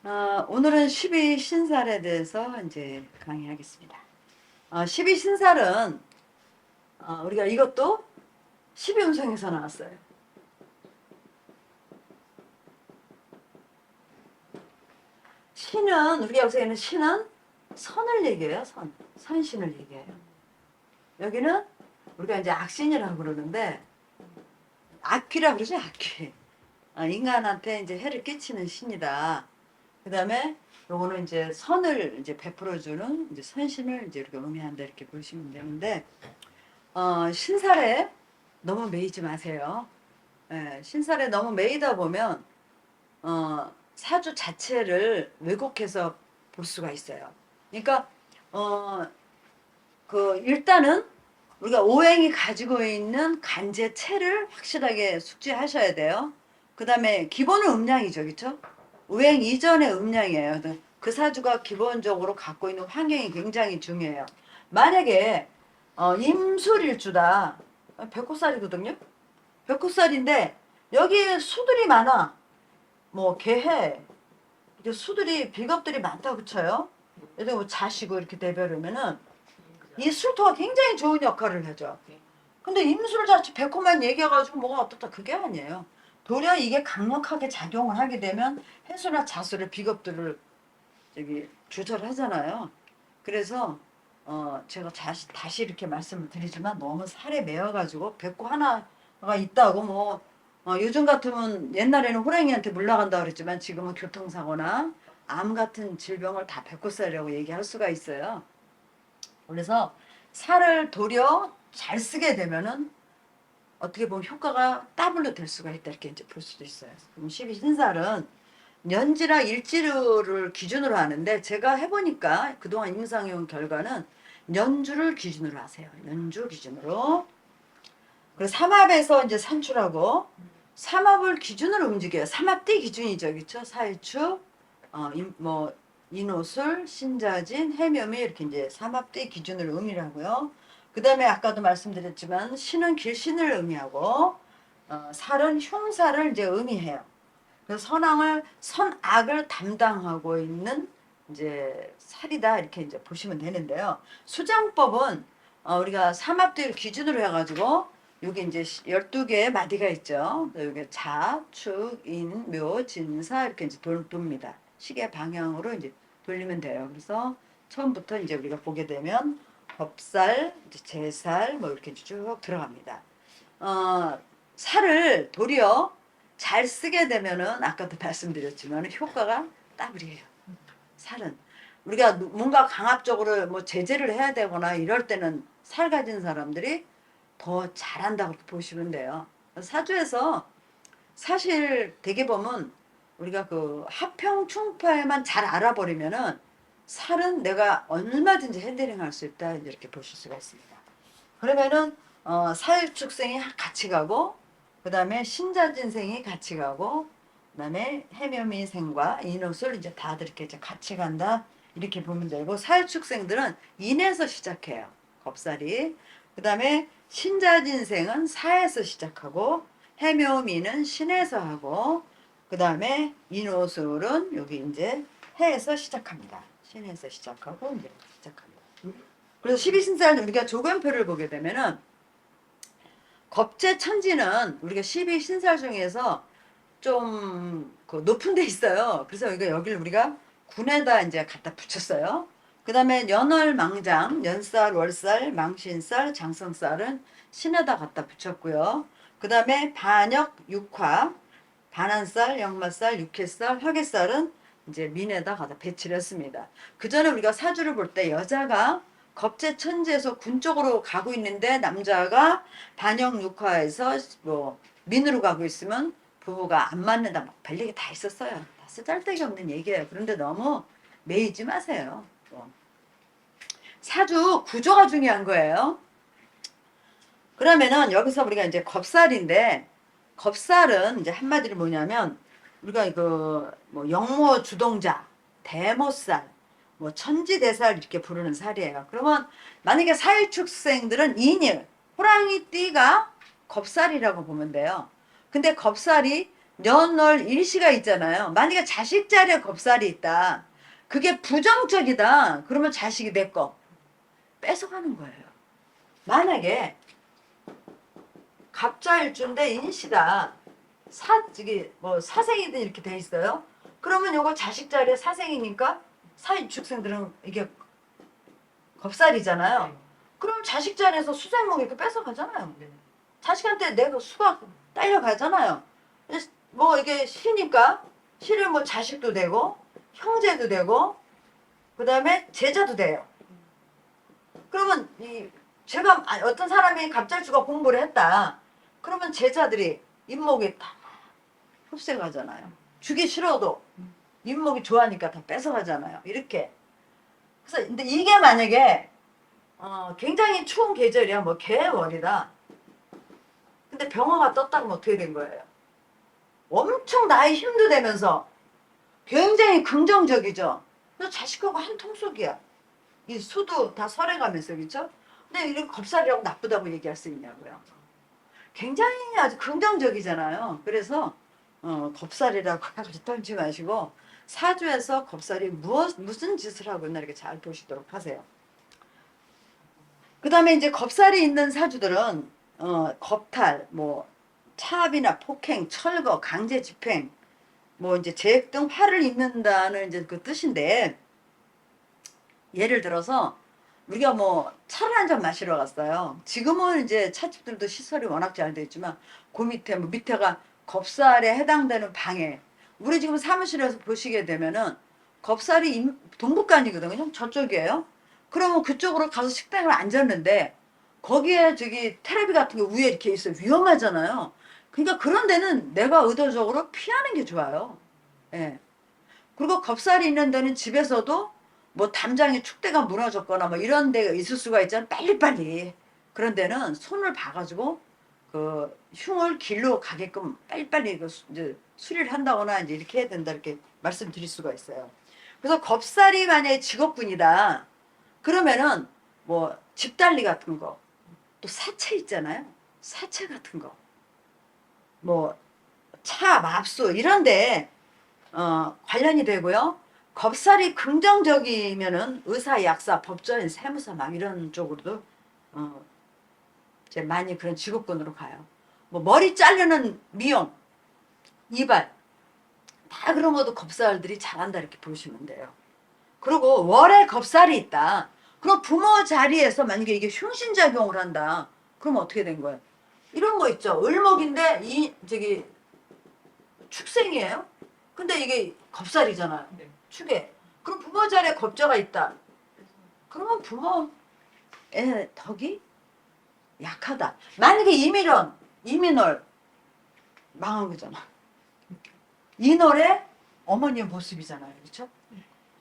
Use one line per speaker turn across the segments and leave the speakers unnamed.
오늘은 12 신살에 대해서 이제 강의하겠습니다. 12 신살은 우리가 이것도 12운성에서 나왔어요. 신은 우리가 여기서 있는 신은 선을 얘기해요. 선신을 얘기해요. 여기는 우리가 이제 악신이라고 그러는데 악귀라고 그러죠. 악귀. 인간한테 이제 해를 끼치는 신이다. 그 다음에 요거는 이제 선을 이제 베풀어주는 이제 선신을 이제 이렇게 의미한다 이렇게 보시면 되는데 신살에 너무 매이지 마세요. 예, 신살에 너무 매이다 보면 사주 자체를 왜곡해서 볼 수가 있어요. 그러니까 일단은 우리가 오행이 가지고 있는 간제체를 확실하게 숙지하셔야 돼요. 그 다음에 기본은 음양이죠, 그렇죠? 오행 이전의 음양이에요. 그 사주가 기본적으로 갖고 있는 환경이 굉장히 중요해요. 만약에 임술일주다, 벽꽃살이거든요. 벽꽃살인데 여기에 수들이 많아. 뭐 개해, 이제 수들이 비겁들이 많다고 쳐요. 예를 뭐 자시고 이렇게 대별하면은 이 술토가 굉장히 좋은 역할을 하죠. 근데 임술 자체 백호만 얘기해가지고 뭐가 어떻다 그게 아니에요. 도리어 이게 강력하게 작용을 하게 되면 해수나 자수를 비겁들을 저기 조절하잖아요. 그래서 제가 다시 이렇게 말씀을 드리지만 너무 살에 매여가지고 백호 하나가 있다고 뭐 요즘 같으면 옛날에는 호랑이한테 물나간다 그랬지만 지금은 교통사고나 암 같은 질병을 다 백호살이라고 얘기할 수가 있어요. 그래서 살을 도려 잘 쓰게 되면은 어떻게 보면 효과가 더블로 될 수가 있다 이렇게 이제 볼 수도 있어요. 그럼 12신살은 년지나 일지를 기준으로 하는데 제가 해보니까 그동안 임상해온 결과는 연주를 기준으로 하세요. 연주 기준으로. 그리고 삼합에서 이제 산출하고 삼합을 기준으로 움직여요. 삼합대 기준이죠, 그렇죠? 사일축, 뭐 인호술, 신자진, 해묘미 이렇게 이제 삼합대 기준으로 의미를 하고요. 그 다음에 아까도 말씀드렸지만 신은 길신을 의미하고 살은 흉사를 이제 의미해요. 그래서 선악을 담당하고 있는 이제 살이다 이렇게 이제 보시면 되는데요. 수장법은 우리가 삼합대를 기준으로 해가지고 여기 이제 12개의 마디가 있죠. 여기 자, 축, 인, 묘, 진사 이렇게 이제 돕니다. 시계 방향으로 이제 돌리면 돼요. 그래서 처음부터 이제 우리가 보게 되면 법살, 제살 뭐 이렇게 쭉 들어갑니다. 살을 도리어 잘 쓰게 되면은 아까도 말씀드렸지만 효과가 더블이에요. 살은 우리가 뭔가 강압적으로 뭐 제재를 해야 되거나 이럴 때는 살 가진 사람들이 더 잘한다고 보시면 돼요. 사주에서 사실 되게 보면 우리가 그 합평 충파에만 잘 알아버리면은 살은 내가 얼마든지 핸들링 할 수 있다 이렇게 보실 수가 있습니다. 그러면은 사일축생이 같이 가고 그 다음에 신자진생이 같이 가고 그 다음에 해묘미생과 인옷을 이제 다들 이렇게 이제 같이 간다 이렇게 보면 되고 사일축생들은 인에서 시작해요. 겁살이. 그 다음에 신자진생은 사에서 시작하고 해묘미는 신에서 하고 그 다음에 인옷술은 여기 이제 해에서 시작합니다. 신에서 시작하고 이제 시작합니다. 그래서 12신살 우리가 조건표를 보게 되면은 겁재천지는 우리가 12신살 중에서 좀그 높은 데 있어요. 그래서 여기를 우리가 군에다 이제 갖다 붙였어요. 그 다음에 연월망장, 연살, 월살, 망신살, 장성살은 신에다 갖다 붙였고요. 그 다음에 반역, 육화, 반한살, 역마살, 육해살, 화개살은 이제 민에다 갖다 배치를 했습니다. 그 전에 우리가 사주를 볼 때 여자가 겁재천지에서 군 쪽으로 가고 있는데 남자가 반역육화에서 뭐 민으로 가고 있으면 부부가 안 맞는다 막 별얘기 다 있었어요. 다 쓰잘데기 없는 얘기예요. 그런데 너무 매이지 마세요. 사주 구조가 중요한 거예요. 그러면은 여기서 우리가 이제 겁살인데 겁살은 이제 한마디로 뭐냐면 우리가 이거 뭐 영모 주동자, 대모살, 뭐 천지대살 이렇게 부르는 살이에요. 그러면 만약에 사일축생들은 인일, 호랑이 띠가 겁살이라고 보면 돼요. 근데 겁살이 년월 일시가 있잖아요. 만약에 자식 자리에 겁살이 있다. 그게 부정적이다. 그러면 자식이 내 거 뺏어가는 거예요. 만약에 갑자일주인데 인시다. 저기 뭐 사생이든 이렇게 돼 있어요. 그러면 요거 자식 자리에 사생이니까 사유축생들은 이게 겁살이잖아요. 그럼 자식 자리에서 수생목 이렇게 뺏어가잖아요. 자식한테 내가 수가 딸려가잖아요. 뭐 이게 시니까 시를 뭐 자식도 되고 형제도 되고 그 다음에 제자도 돼요. 그러면 제가 어떤 사람이 갑잘주가 공부를 했다. 그러면 제자들이 인목이 다 흡수가잖아요. 주기 싫어도 인목이 좋아하니까 다 뺏어가잖아요. 이렇게. 그래서 근데 이게 만약에 굉장히 추운 계절이야. 뭐 개월이다. 근데 병화가 떴다 그러면 어떻게 된 거예요? 엄청 나의 힘도 되면서 굉장히 긍정적이죠. 그래서 자식하고 한 통속이야. 이 수도 다 설해가면서 그렇죠? 근데 이렇게 겁살이라고 나쁘다고 얘기할 수 있냐고요. 굉장히 아주 긍정적이잖아요. 그래서 겁살이라고 해가지고 떨지 마시고 사주에서 겁살이 무슨 짓을 하고 있나 이렇게 잘 보시도록 하세요. 그 다음에 이제 겁살이 있는 사주들은 겁탈, 뭐 차압이나 폭행, 철거, 강제 집행, 뭐 이제 재액 등 화를 입는다는 이제 그 뜻인데 예를 들어서 우리가 뭐 차를 한 잔 마시러 갔어요. 지금은 이제 차집들도 시설이 워낙 잘 돼 있지만 그 밑에 뭐 밑에가 겁살에 해당되는 방에 우리 지금 사무실에서 보시게 되면은 겁살이 동북간이거든요. 저쪽이에요. 그러면 그쪽으로 가서 식당을 앉았는데 거기에 저기 테레비 같은 게 위에 이렇게 있어 위험하잖아요. 그러니까 그런 데는 내가 의도적으로 피하는 게 좋아요. 예. 그리고 겁살이 있는 데는 집에서도 뭐 담장에 축대가 무너졌거나 뭐 이런 데가 있을 수가 있잖아. 빨리빨리. 그런 데는 손을 봐가지고 그 흉을 길로 가게끔 빨리빨리 이제 수리를 한다거나 이제 이렇게 해야 된다 이렇게 말씀드릴 수가 있어요. 그래서 겁살이 만약에 직업군이다. 그러면은 뭐 집달리 같은 거, 또 사채 있잖아요. 사채 같은 거, 뭐 차, 맙수 이런데 관련이 되고요. 겁살이 긍정적이면은 의사, 약사, 법조인, 세무사 막 이런 쪽으로도 어, 이제 많이 그런 직업군으로 가요. 뭐 머리 자르는 미용, 이발 다 그런 것도 겁살들이 잘한다 이렇게 보시면 돼요. 그리고 월에 겁살이 있다. 그럼 부모 자리에서 만약에 이게 흉신작용을 한다. 그럼 어떻게 된 거예요? 이런 거 있죠. 을목인데 저기 축생이에요. 근데 이게 겁살이잖아요. 축에. 그럼 부모 자리에 겁자가 있다. 그러면 부모의 덕이 약하다. 만약에 이민월 망한 거잖아. 이월에 어머니의 모습이잖아요. 그렇죠?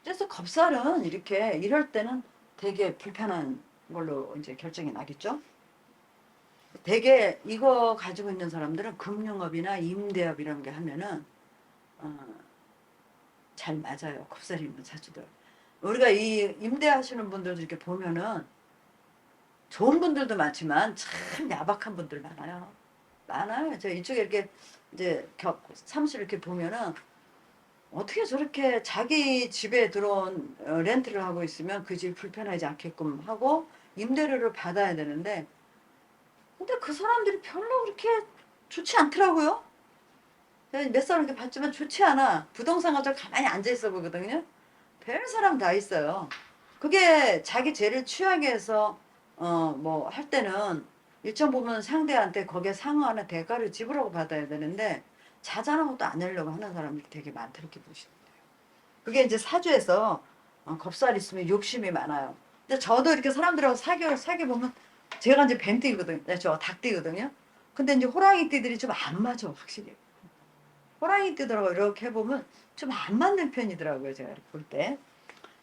그래서 겁살은 이렇게 이럴 때는 되게 불편한 걸로 이제 결정이 나겠죠. 되게 이거 가지고 있는 사람들은 금융업이나 임대업 이런 게 하면은 잘 맞아요. 겁살이 있는 사주들. 우리가 이 임대하시는 분들도 이렇게 보면은 좋은 분들도 많지만 참 야박한 분들 많아요. 많아요. 저 이쪽에 이렇게 이제 사무실 이렇게 보면은 어떻게 저렇게 자기 집에 들어온 렌트를 하고 있으면 그 집 불편하지 않게끔 하고 임대료를 받아야 되는데 근데 그 사람들이 별로 그렇게 좋지 않더라고요. 몇 사람 이렇게 봤지만 좋지 않아. 부동산 가지고 가만히 앉아 있어 보거든요. 별 사람 다 있어요. 그게 자기 죄를 취하게 해서 뭐 할 때는 일정 부분 상대한테 거기에 상응하는 대가를 지불하고 받아야 되는데 자잘한 것도 안 내려고 하는 사람들이 되게 많다 이렇게 보시면 돼요. 그게 이제 사주에서 겁살 있으면 욕심이 많아요. 근데 저도 이렇게 사람들하고 사귀어 보면 제가 이제 뱀띠거든요. 네, 저 닭띠거든요. 근데 이제 호랑이띠들이 좀 안 맞아 확실히. 호랑이띠들하고 이렇게 해보면 좀 안 맞는 편이더라고요 제가 이렇게 볼 때.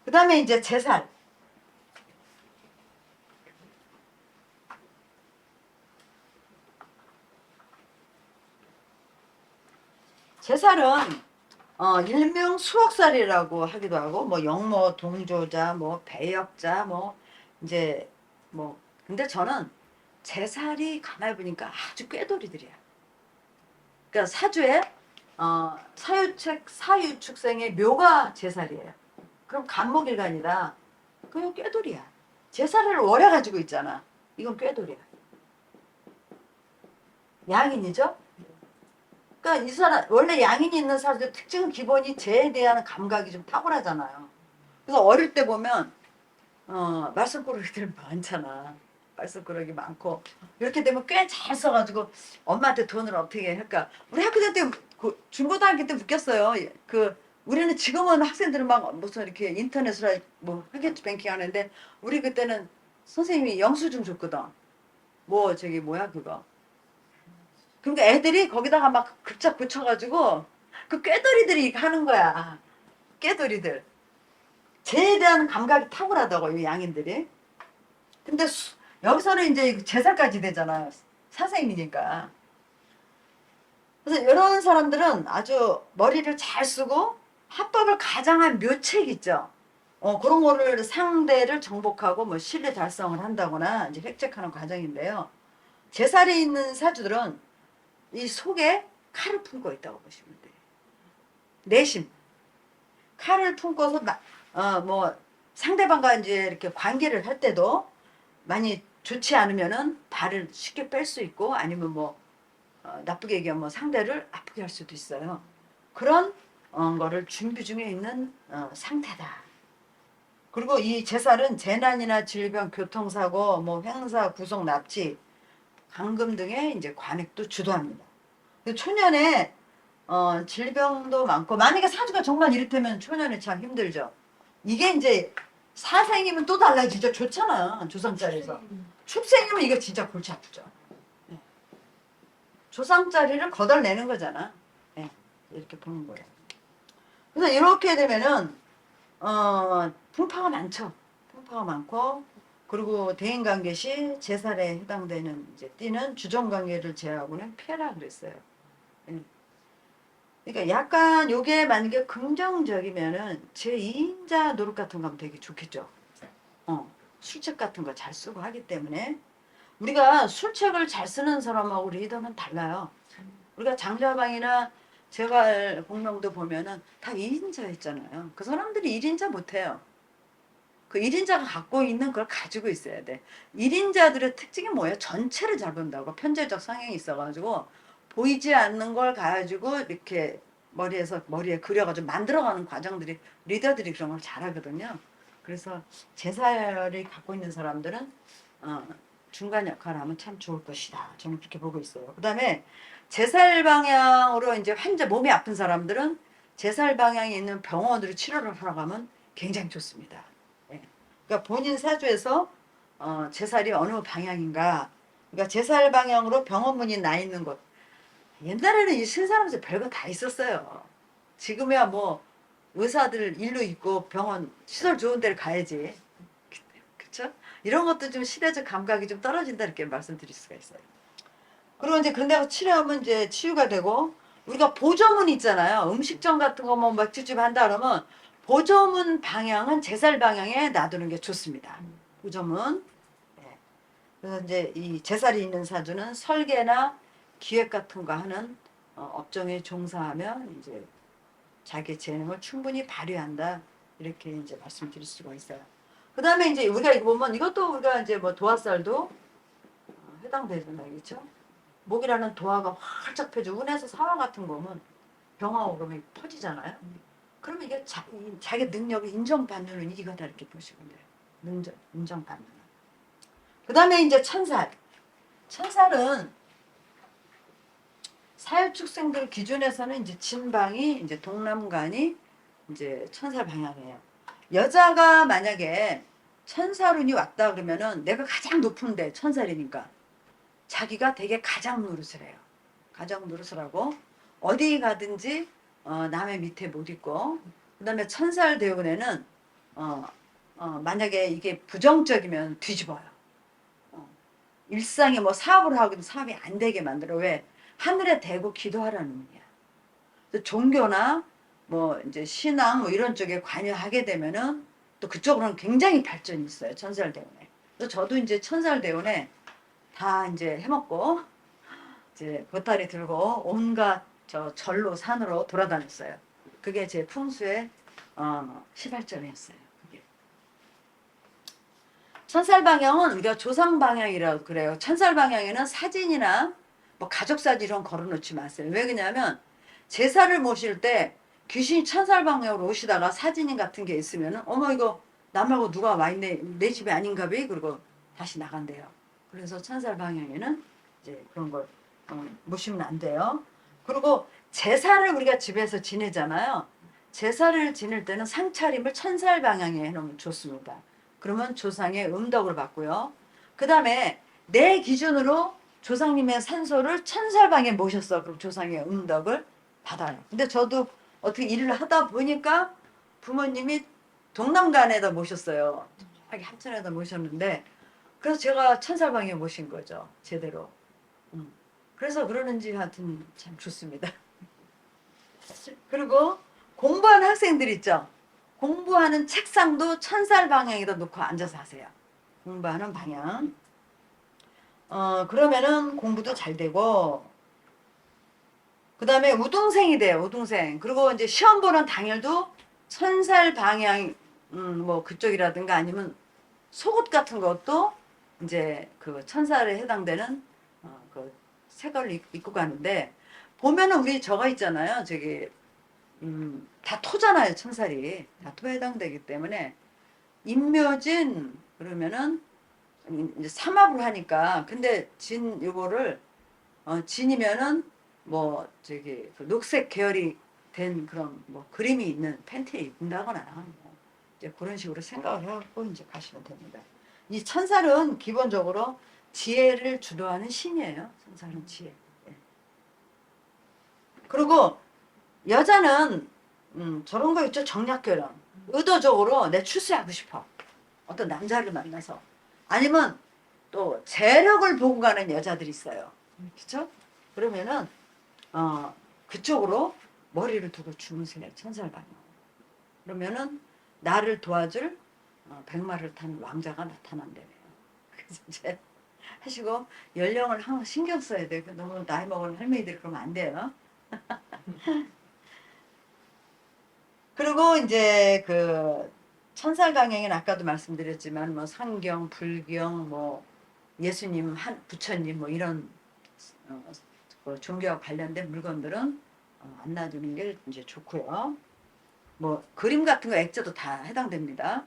그 다음에 이제 재살. 재살은 일명 수억살이라고 하기도 하고 뭐 영모 동조자 뭐 배역자 뭐 이제 뭐 근데 저는 재살이 가만히 보니까 아주 꾀돌이들이야. 그러니까 사주에 사유축생의 묘가 제살이에요. 그럼 간목일간이다. 그건 꾀돌이야. 제살을 월에 가지고 있잖아. 이건 꾀돌이야. 양인이죠? 그러니까 이 사람 원래 양인이 있는 사람들 특징은 기본이 재에 대한 감각이 좀 탁월하잖아요. 그래서 어릴 때 보면 말썽꾸러기들 많잖아. 말썽꾸러기 많고 이렇게 되면 꽤 잘 써가지고 엄마한테 돈을 어떻게 할까. 우리 학교 다닐 때 중고등학교 때 웃겼어요. 우리는 지금은 학생들은 막 무슨 이렇게 인터넷으로 뭐 회계 뱅킹 하는데 우리 그때는 선생님이 영수증 줬거든. 뭐 저기 뭐야 그거. 그러니까 애들이 거기다가 막 글자 붙여가지고 그 꾀돌이들이 하는 거야. 꾀돌이들. 재에 대한 감각이 탁월하다고 이 양인들이. 근데 여기서는 이제 제사까지 되잖아요. 사생이니까. 그래서 이런 사람들은 아주 머리를 잘 쓰고 합법을 가장한 묘책 있죠. 그런 거를 상대를 정복하고 뭐 신뢰 달성을 한다거나 이제 획책하는 과정인데요. 제살이 있는 사주들은 이 속에 칼을 품고 있다고 보시면 돼요. 내심. 칼을 품고서 뭐 상대방과 이제 이렇게 관계를 할 때도 많이 좋지 않으면은 발을 쉽게 뺄 수 있고 아니면 뭐 나쁘게 얘기하면 뭐 상대를 아프게 할 수도 있어요. 그런 거를 준비 중에 있는 상태다. 그리고 이 제살은 재난이나 질병, 교통사고, 뭐 행사, 구속, 납치, 감금 등의 이제 관액도 주도합니다. 초년에 질병도 많고 만약에 사주가 정말 이렇다면 초년에 참 힘들죠. 이게 이제 사생이면 또 달라지죠. 좋잖아. 조상자리에서. 축생이면 이거 진짜 골치 아프죠. 네. 조상자리를 거덜내는 거잖아. 네. 이렇게 보는 거예요. 그래서 이렇게 되면은 풍파가 많죠. 풍파가 많고 그리고 대인관계 시 제살에 해당되는 이제 띠는 주정관계를 제하고는 피해라 그랬어요. 네. 그러니까 약간 요게 만약에 긍정적이면은 제2인자 노릇 같은 거 하면 되게 좋겠죠. 술책 같은 거 잘 쓰고 하기 때문에 우리가 술책을 잘 쓰는 사람하고 리더는 달라요. 우리가 장자방이나 제갈 공명도 보면은 다 2인자 있잖아요. 그 사람들이 1인자 못해요. 그 1인자가 갖고 있는 걸 가지고 있어야 돼. 1인자들의 특징이 뭐예요? 전체를 잘 본다고. 편재적 성향이 있어가지고 보이지 않는 걸 가지고 이렇게 머리에 그려가지고 만들어가는 과정들이 리더들이 그런 걸 잘하거든요. 그래서 제사를 갖고 있는 사람들은 중간 역할을 하면 참 좋을 것이다. 저는 그렇게 보고 있어요. 그 다음에 제살 방향으로 이제 환자 몸이 아픈 사람들은 제살 방향에 있는 병원으로 치료를 하러 가면 굉장히 좋습니다. 예. 그러니까 본인 사주에서 제살이 어느 방향인가. 그러니까 제살 방향으로 병원문이 나 있는 곳. 옛날에는 이 신사람에서 별거 다 있었어요. 지금이야 뭐 의사들 일로 있고 병원 시설 좋은 데를 가야지. 그쵸? 이런 것도 좀 시대적 감각이 좀 떨어진다 이렇게 말씀드릴 수가 있어요. 그리고 이제 그런 데가 치료하면 이제 치유가 되고 우리가 보조문 있잖아요. 음식점 같은 거 뭐 맥주집 한다 그러면 보조문 방향은 제살 방향에 놔두는 게 좋습니다. 보조문. 네. 그래서 이제 이 제살이 있는 사주는 설계나 기획 같은 거 하는 업종에 종사하면 이제 자기 재능을 충분히 발휘한다. 이렇게 이제 말씀드릴 수가 있어요. 그 다음에 이제 우리가 이거 보면 이것도 우리가 이제 뭐 도화살도 해당되잖아요. 그렇죠? 목이라는 도화가 활짝 펴져 운에서 사화 같은 거면 병하고 그러면 퍼지잖아요. 그러면 이게 자기 능력을 인정받는 이거다 이렇게 보시면 돼요. 인정받는. 그 다음에 이제 천살. 천살은 사유축생들 기준에서는 이제 진방이 이제 동남간이 이제 천살 방향이에요. 여자가 만약에 천살운이 왔다 그러면은 내가 가장 높은데 천살이니까 자기가 되게 가장 노릇을 해요. 가장 노릇을 하고 어디 가든지 남의 밑에 못 있고 그다음에 천살 대운에는 만약에 이게 부정적이면 뒤집어요. 일상에 뭐 사업을 하고도 사업이 안 되게 만들어. 왜? 하늘에 대고 기도하라는 의미야. 종교나 뭐 이제 신앙 뭐 이런 쪽에 관여하게 되면은 또 그쪽으로는 굉장히 발전이 있어요. 천살 대운에. 그래서 저도 이제 천살 대운에 다 이제 해먹고 이제 보따리 들고 온갖 저 절로 산으로 돌아다녔어요. 그게 제 풍수의 시발점이었어요. 그게. 천살 방향은 우리가 조상 방향이라고 그래요. 천살 방향에는 사진이나 뭐 가족 사진 이런 걸어놓지 마세요. 왜 그러냐면 제사를 모실 때 귀신이 천살 방향으로 오시다가 사진 같은 게 있으면은 어머 이거 나 말고 누가 와 있네 내 집이 아닌가 봐 그러고 다시 나간대요. 그래서 천살 방향에는 이제 그런 걸 모시면 안 돼요. 그리고 제사를 우리가 집에서 지내잖아요. 제사를 지낼 때는 상차림을 천살 방향에 해놓으면 좋습니다. 그러면 조상의 음덕을 받고요. 그 다음에 내 기준으로 조상님의 산소를 천살방에 모셨어. 그럼 조상의 음덕을 받아요. 근데 저도 어떻게 일을 하다 보니까 부모님이 동남간에다 모셨어요. 저기 하천에다 모셨는데 그래서 제가 천살방에 모신 거죠. 제대로. 그래서 그러는지 하여튼 참 좋습니다. 그리고 공부하는 학생들 있죠. 공부하는 책상도 천살 방향에다 놓고 앉아서 하세요. 공부하는 방향. 그러면은 공부도 잘 되고, 그 다음에 우등생이 돼요, 우등생. 그리고 이제 시험 보는 당일도 천살 방향, 뭐 그쪽이라든가 아니면 속옷 같은 것도 이제 그 천살에 해당되는 그 색을 입고 가는데, 보면은 우리 저거 있잖아요. 저기, 다 토잖아요, 천살이. 다 토에 해당되기 때문에. 임묘진, 그러면은 이제 삼합을 하니까. 근데 진 요거를 진이면은 뭐 저기 그 녹색 계열이 된 그런 뭐 그림이 있는 팬티 입는다거나 뭐 이제 그런 식으로 생각을 해갖고 이제 가시면 됩니다. 이 천살은 기본적으로 지혜를 주도하는 신이에요. 천살은 지혜. 예. 그리고 여자는 저런 거 있죠. 정략결혼. 의도적으로 내 출세하고 싶어. 어떤 남자를 만나서 아니면 또 재력을 보고 가는 여자들이 있어요. 그렇죠? 그러면은 그쪽으로 머리를 두고 주무세요. 천살방향. 그러면은 나를 도와줄 백마를 탄 왕자가 나타난다네요. 그래서 이제 하시고 연령을 항상 신경 써야 돼요. 너무 나이 먹은 할머니들 그러면 안 돼요. 그리고 이제 그 천살강행은 아까도 말씀드렸지만 뭐 상경, 불경, 뭐 예수님, 부처님 뭐 이런 그 종교와 관련된 물건들은 안 놔두는 게 이제 좋고요. 뭐 그림 같은 거 액자도 다 해당됩니다.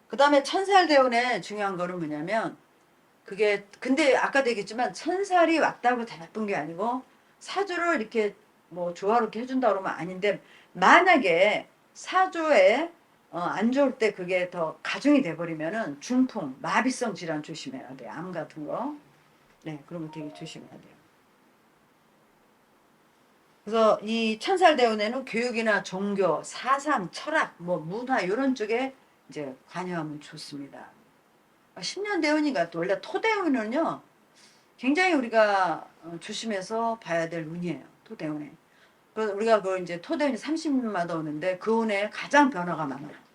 그 다음에 천살대운의 중요한 거는 뭐냐면 그게 근데 아까도 얘기했지만 천살이 왔다고 다 나쁜 게 아니고 사주를 이렇게 뭐 조화롭게 해준다 그러면 아닌데 만약에 사주에 안 좋을 때 그게 더 가중이 돼버리면은 중풍, 마비성 질환 조심해야 돼요. 암 같은 거. 네, 그런 거 되게 조심해야 돼요. 그래서 이 천살대운에는 교육이나 종교, 사상, 철학, 뭐 문화 이런 쪽에 이제 관여하면 좋습니다. 10년 대운이가 또 원래 토대운은요 굉장히 우리가 조심해서 봐야 될 운이에요. 토대운에. 그래서 우리가 그 이제 토대운이 30년마다 오는데 그 운에 가장 변화가 많아요.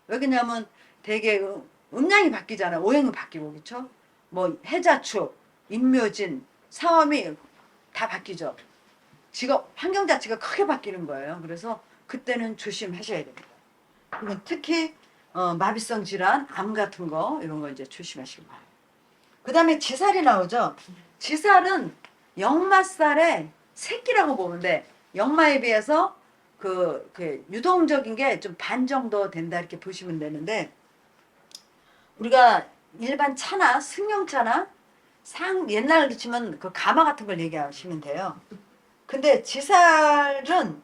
왜냐면 되게 음양이 바뀌잖아요. 오행이 바뀌고 그렇죠? 뭐 해자축, 임묘진, 사화미 다 바뀌죠. 직업 환경 자체가 크게 바뀌는 거예요. 그래서 그때는 조심하셔야 됩니다. 그리고 특히 마비성 질환, 암 같은 거 이런 거 이제 조심하시기 바랍니다. 그 다음에 지살이 나오죠. 지살은 역마살의 새끼라고 보면 돼. 역마에 비해서 그 유동적인 게 좀 반 정도 된다 이렇게 보시면 되는데 우리가 일반 차나 승용차나 옛날로 치면 그 가마 같은 걸 얘기하시면 돼요. 근데 지살은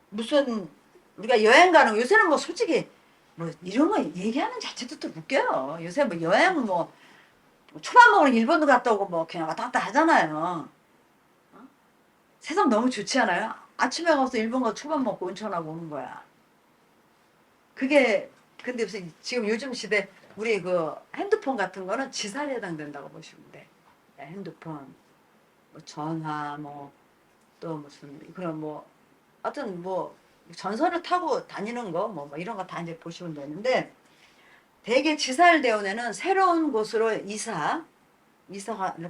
무슨 우리가 여행 가는 거 요새는 뭐 솔직히 뭐 이런 거 얘기하는 자체도 또 웃겨요. 요새 뭐 여행 뭐 초밥 먹으러 일본도 갔다 오고 뭐 그냥 왔다 갔다 하잖아요. 세상 너무 좋지 않아요? 아침에 가서 일본 가서 초밥 먹고 온천하고 오는 거야. 그게 근데 무슨 지금 요즘 시대 우리 그 핸드폰 같은 거는 지살에 해당된다고 보시면 돼. 핸드폰, 뭐 전화, 뭐 또 무슨 그런 뭐 하여튼 뭐 전선을 타고 다니는 거 뭐 이런 거 다 이제 보시면 되는데 대개 지살대운에는 새로운 곳으로 이사를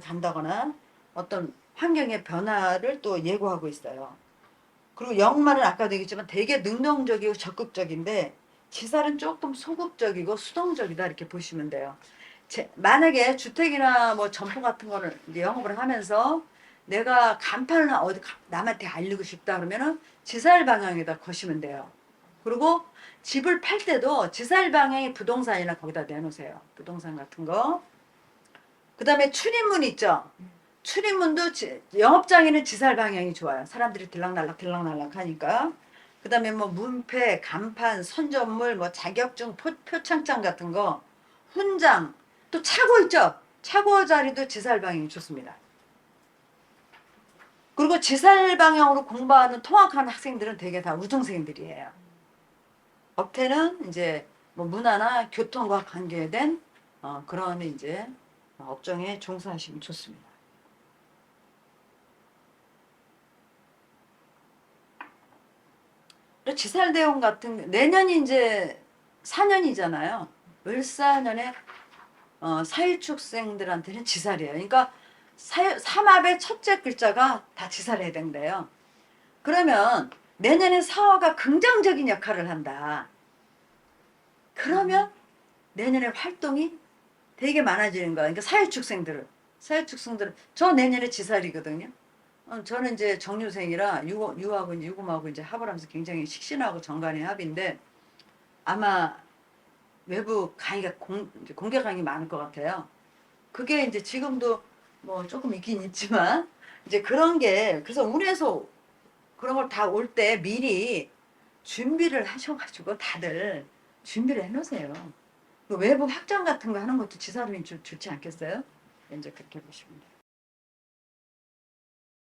간다거나 어떤 환경의 변화를 또 예고하고 있어요. 그리고 역말은 아까도 얘기했지만 되게 능동적이고 적극적인데 지살은 조금 소극적이고 수동적이다 이렇게 보시면 돼요. 만약에 주택이나 뭐 점포 같은 거를 이제 영업을 하면서 내가 간판을 어디 남한테 알리고 싶다 그러면은 지살 방향에다 거시면 돼요. 그리고 집을 팔 때도 지살 방향의 부동산이나 거기다 내놓으세요. 부동산 같은 거. 그 다음에 출입문 있죠. 출입문도 영업장에는 지살 방향이 좋아요. 사람들이 들락날락 들락날락 하니까. 그 다음에 뭐 문패, 간판, 선전물, 뭐 자격증, 표창장 같은 거, 훈장, 또 차고 있죠. 차고 자리도 지살 방향이 좋습니다. 그리고 지살 방향으로 공부하는 통학하는 학생들은 되게 다 우등생들이에요. 업태는 이제 뭐 문화나 교통과 관계된 그런 이제 업종에 종사하시면 좋습니다. 지살대원 같은 내년이 이제 4년이잖아요. 을사년에 사일축생들한테는 지살이에요. 그러니까 삼합의 첫째 글자가 다 지살해야 된대요. 그러면 내년에 사화가 긍정적인 역할을 한다. 그러면 내년에 활동이 되게 많아지는 거야. 그러니까 사회축생들은 저 내년에 지살이거든요. 저는 이제 정유생이라 유하고 이제 유금하고 이제 합을 하면서 굉장히 식신하고 정관의 합인데 아마 외부 강의가 공개 강의 많을 것 같아요. 그게 이제 지금도 뭐 조금 있긴 있지만 이제 그런 게 그래서 운에서 그런 걸 다 올 때 미리 준비를 하셔가지고 다들 준비를 해놓으세요. 그 외부 확장 같은 거 하는 것도 지사름이 좋지 않겠어요? 이제 그렇게 보시면 돼요.